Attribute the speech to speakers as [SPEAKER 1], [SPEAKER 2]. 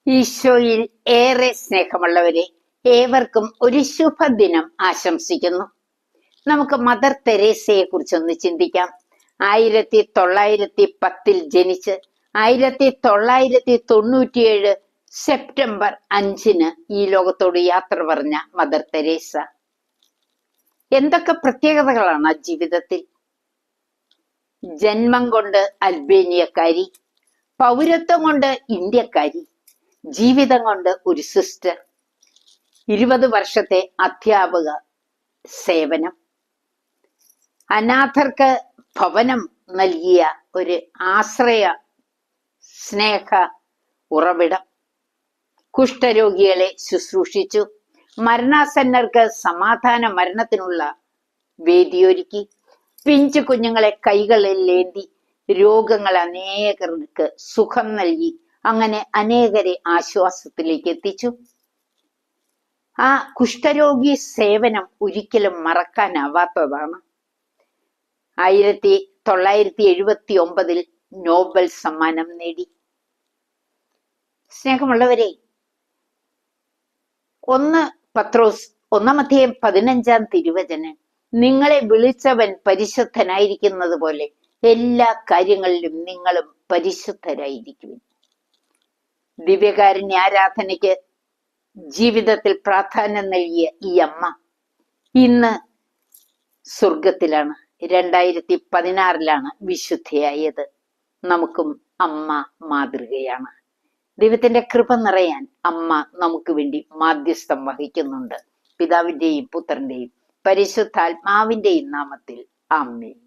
[SPEAKER 1] ഈശോയിൽ ഏറെ സ്നേഹമുള്ളവരെ, ഏവർക്കും ഒരു ശുഭദിനം ആശംസിക്കുന്നു. നമുക്ക് മദർ തെരേസയെ കുറിച്ചൊന്ന് ചിന്തിക്കാം. 1910 ജനിച്ച് 1997 സെപ്റ്റംബർ 5 ഈ ലോകത്തോട് യാത്ര പറഞ്ഞ മദർ തെരേസ. എന്തൊക്കെ പ്രത്യേകതകളാണ് ആ ജീവിതത്തിൽ. ജന്മം കൊണ്ട് അൽബേനിയക്കാരി, പൗരത്വം കൊണ്ട് ഇന്ത്യക്കാരി, ജീവിതം കൊണ്ട് ഒരു സിസ്റ്റർ, 20 വർഷത്തെ അധ്യാപക സേവനം, അനാഥർക്ക് ഭവനം നൽകിയ ഒരു ആശ്രയ സ്നേഹ ഉറവിടം, കുഷ്ഠരോഗികളെ ശുശ്രൂഷിച്ചു, മരണാസന്നർക്ക് സമാധാന മരണത്തിനുള്ള വേദിയൊരുക്കി, പിഞ്ചു കുഞ്ഞുങ്ങളെ കൈകളിലേന്തി രോഗങ്ങൾ അനേകർക്ക് സുഖം നൽകി, അങ്ങനെ അനേകരെ ആശ്വാസത്തിലേക്ക് എത്തിച്ചു. ആ കുഷ്ഠരോഗി സേവനം ഒരിക്കലും മറക്കാനാവാത്തതാണ്. 1979 നോബൽ സമ്മാനം നേടി. സ്നേഹമുള്ളവരെ, 1 പത്രോസ് 1:15 നിങ്ങളെ വിളിച്ചവൻ പരിശുദ്ധനായിരിക്കുന്നത് പോലെ എല്ലാ കാര്യങ്ങളിലും നിങ്ങളും പരിശുദ്ധരായിരിക്കുവിൻ. ദിവ്യകാരുണ്യ ആരാധനയ്ക്ക് ജീവിതത്തിൽ പ്രാധാന്യം നൽകിയ ഈ അമ്മ ഇന്ന് സ്വർഗത്തിലാണ്. 2016 വിശുദ്ധയായത്. നമുക്കും അമ്മ മാതൃകയാണ്. ദൈവത്തിന്റെ കൃപ നിറയാൻ അമ്മ നമുക്ക് വേണ്ടി മാധ്യസ്ഥം വഹിക്കുന്നുണ്ട്. പിതാവിന്റെയും പുത്രന്റെയും പരിശുദ്ധാത്മാവിന്റെയും നാമത്തിൽ ആമേൻ.